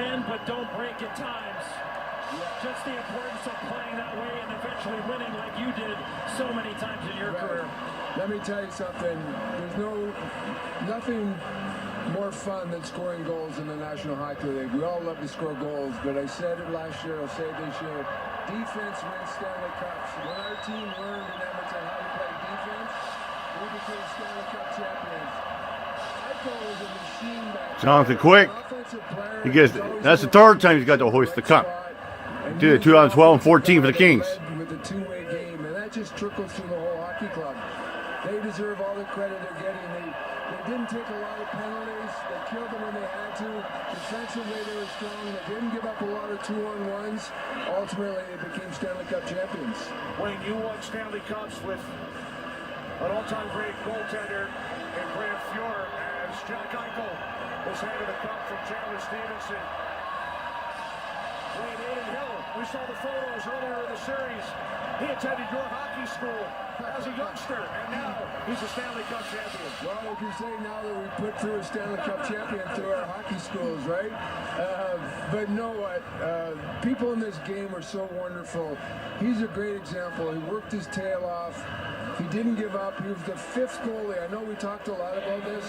bend but don't break at times. Just the importance of playing that way and eventually winning like you did so many times in your career. Let me tell you something. There's nothing more fun than scoring goals in the National Hockey League. We all love to score goals, but I said it last year, I'll say it this year. Defense wins Stanley Cups. When our team learned in Edmonton how to play defense, we became Stanley Cup champions. Jonathan Quick. He gets, that's the third time he's got to hoist the cup. Did it 2012 and 14 for the Kings. With a two-way game, and that just trickles through the whole hockey club. They deserve all the credit they're getting. They didn't take a lot of penalties. They killed them when they had to. Defensively, they were strong. They didn't give up a lot of 2-on-1s. Ultimately, they became Stanley Cup champions. When you won Stanley Cups with an all-time great goaltender in Grant Fuhr, as Jack Eichel was handed the cup from Chandler Stevenson. Wayne Hill, we saw the photos earlier in the series. He attended your hockey school as a youngster, and now he's a Stanley Cup champion. Well, we can say now that we put through a Stanley Cup champion through our hockey schools, right? But you know what? People in this game are so wonderful. He's a great example. He worked his tail off. He didn't give up. He was the fifth goalie. I know we talked a lot about this.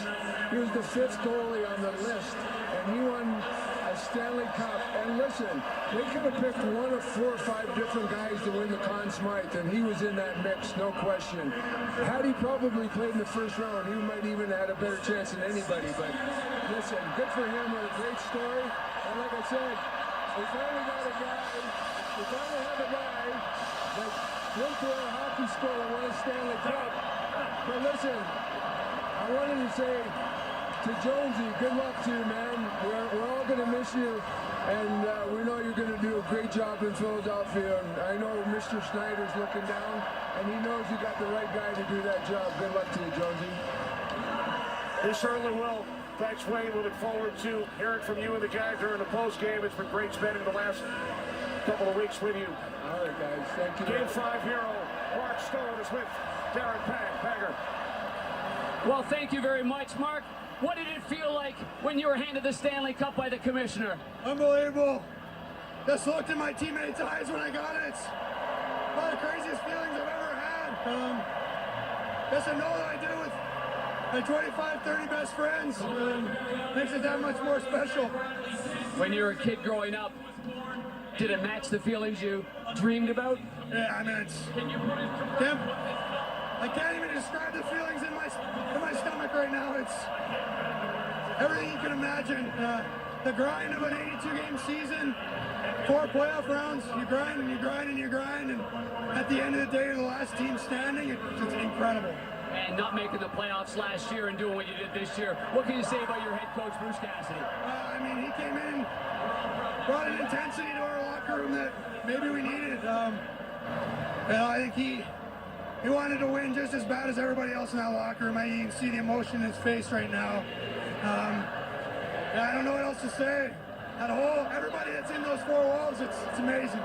He was the fifth goalie on the list, and he won a Stanley Cup. And listen, they could have picked one of 4 or 5 different guys to win the Conn Smythe, and he was in that mix, no question. Had he probably played in the first round, he might even have had a better chance than anybody. But listen, good for him. What a great story. And like I said, we finally got a guy. We finally have a guy that went to our hockey school and won a Stanley Cup. But listen, I wanted to say to Jonesy, good luck to you, man. We're all going to miss you, and we know you're going to do a great job in Philadelphia. And I know Mr. Snyder's looking down, and he knows you got the right guy to do that job. Good luck to you, Jonesy. He certainly will. Thanks, Wayne. We look forward to hearing from you and the guys during the post game. It's been great spending the last couple of weeks with you. All right, guys. Thank you. Game 5 hero Mark Stone is with Darren Panger. Well, thank you very much, Mark. What did it feel like when you were handed the Stanley Cup by the commissioner? Unbelievable. Just looked in my teammates' eyes when I got it. It's one of the craziest feelings I've ever had. Just to know that I did it with my 25, 30 best friends makes it that much more special. When you were a kid growing up, did it match the feelings you dreamed about? Yeah, I mean, it's... I can't even describe the feelings in my stomach right now. It's everything you can imagine. The grind of an 82-game season, 4 playoff rounds, you grind and you grind and you grind, and at the end of the day, the last team standing, it's incredible. And not making the playoffs last year and doing what you did this year. What can you say about your head coach, Bruce Cassidy? I mean, he came in, brought an intensity to our locker room that maybe we needed. I think he wanted to win just as bad as everybody else in that locker room. You can see the emotion in his face right now. I don't know what else to say. Everybody that's in those 4 walls, it's amazing.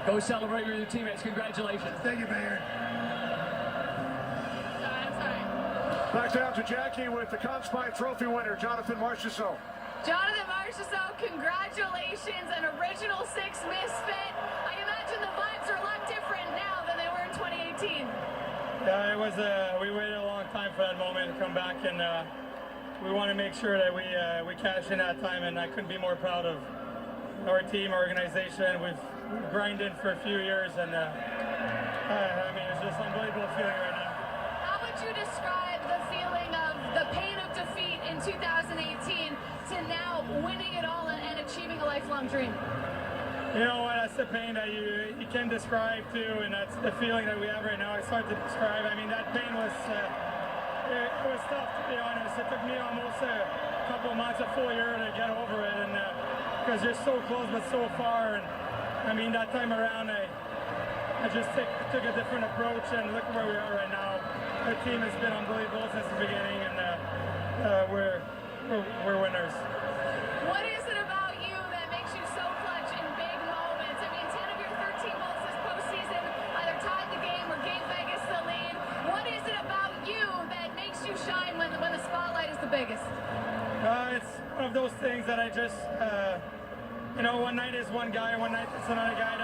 Go celebrate with your teammates. Congratulations. Thank you, Mayor. Back down to Jackie with the Conn Smythe Trophy winner, Jonathan Marchessault. Jonathan Marchessault, congratulations, an original 6 misfit. I imagine the vibes are a lot different now than they were in 2018. Yeah, it was. We waited a long time for that moment to come back, and we want to make sure that we cash in that time. And I couldn't be more proud of our team, our organization. We've grinded for a few years, and I mean, it's just an unbelievable feeling right now. How would you describe the feeling of the pain of defeat in 2018 to now winning it all and achieving a lifelong dream? You know what, that's the pain that you can describe too, and that's the feeling that we have right now. It's hard to describe. I mean, that pain was, it was tough, to be honest. It took me almost a couple of months, a full year to get over it, and because you're so close but so far. And I mean, that time around, I just took a different approach, and look where we are right now. The team has been unbelievable since the beginning, and we're winners. What is it about you that makes you so clutch in big moments? I mean, 10 of your 13 goals this postseason either tied the game or gave Vegas the lead. What is it about you that makes you shine when the spotlight is the biggest? It's one of those things that I just you know, one night is one guy, one night it's another guy.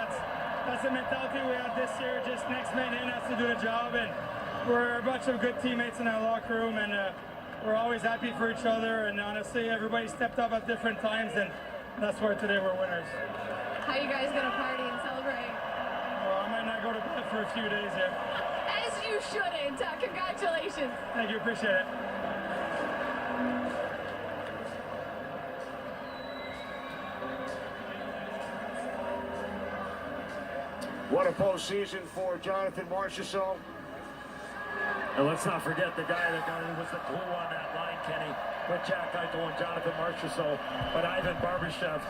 That's the mentality we have this year. Just next man in has to do the job, and we're a bunch of good teammates in our locker room, and we're always happy for each other. And honestly, everybody stepped up at different times, and that's why today we're winners. How you guys gonna party and celebrate? Well, I might not go to bed for a few days yet. As you shouldn't. Congratulations. Thank you, appreciate it. What a postseason for Jonathan Marchessault. And let's not forget the guy that was the glue on that line, Kenny, with Jack Eichel and Jonathan Marchessault. But Ivan Barbashev,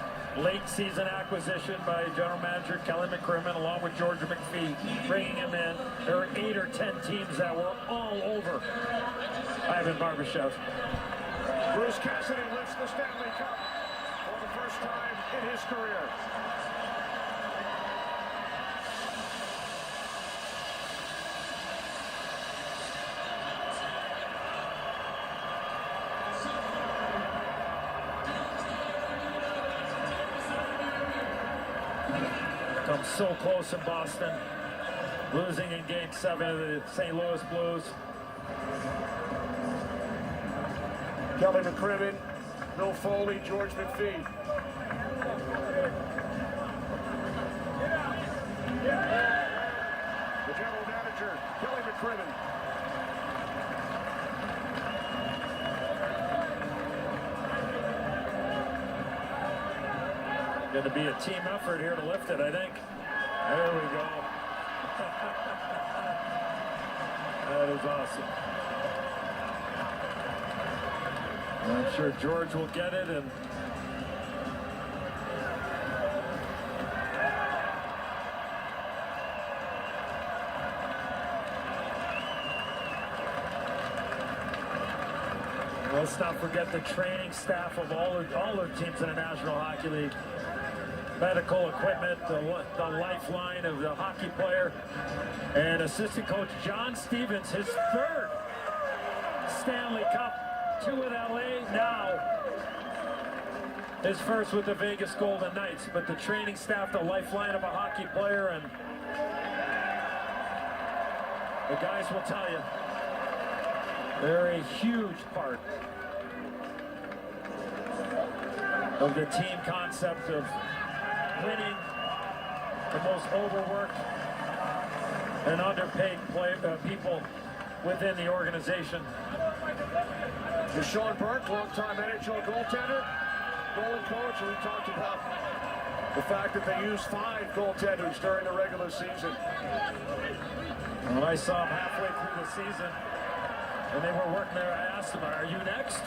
late season acquisition by General Manager Kelly McCrimmon along with George McPhee, bringing him in. There were 8 or 10 teams that were all over Ivan Barbashev. Bruce Cassidy lifts the Stanley Cup for the first time in his career. Come so close in Boston, losing in Game 7 of the St. Louis Blues. Kelly McCrimmon, Bill Foley, George McPhee. The general manager, Kelly McCrimmon. Going to be a team effort here to lift it, I think. There we go. That is awesome. I'm sure George will get it, and let's not forget the training staff of all the teams in the National Hockey League. Medical equipment, the lifeline of the hockey player, and assistant coach John Stevens, his 3rd Stanley Cup, 2 with LA, now his first with the Vegas Golden Knights. But the training staff, the lifeline of a hockey player, and the guys will tell you, they're a huge part of the team concept of winning, the most overworked and underpaid people within the organization. Sean Burke, longtime NHL goaltender, goalie coach, and we talked about the fact that they use 5 goaltenders during the regular season. When I saw them halfway through the season, and they were working there, I asked them, "Are you next?"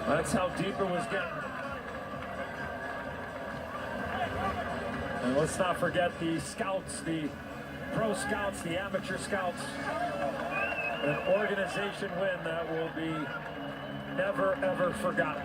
That's how deep it was getting. And let's not forget the scouts, the pro scouts, the amateur scouts. An organization win that will be never, ever forgotten.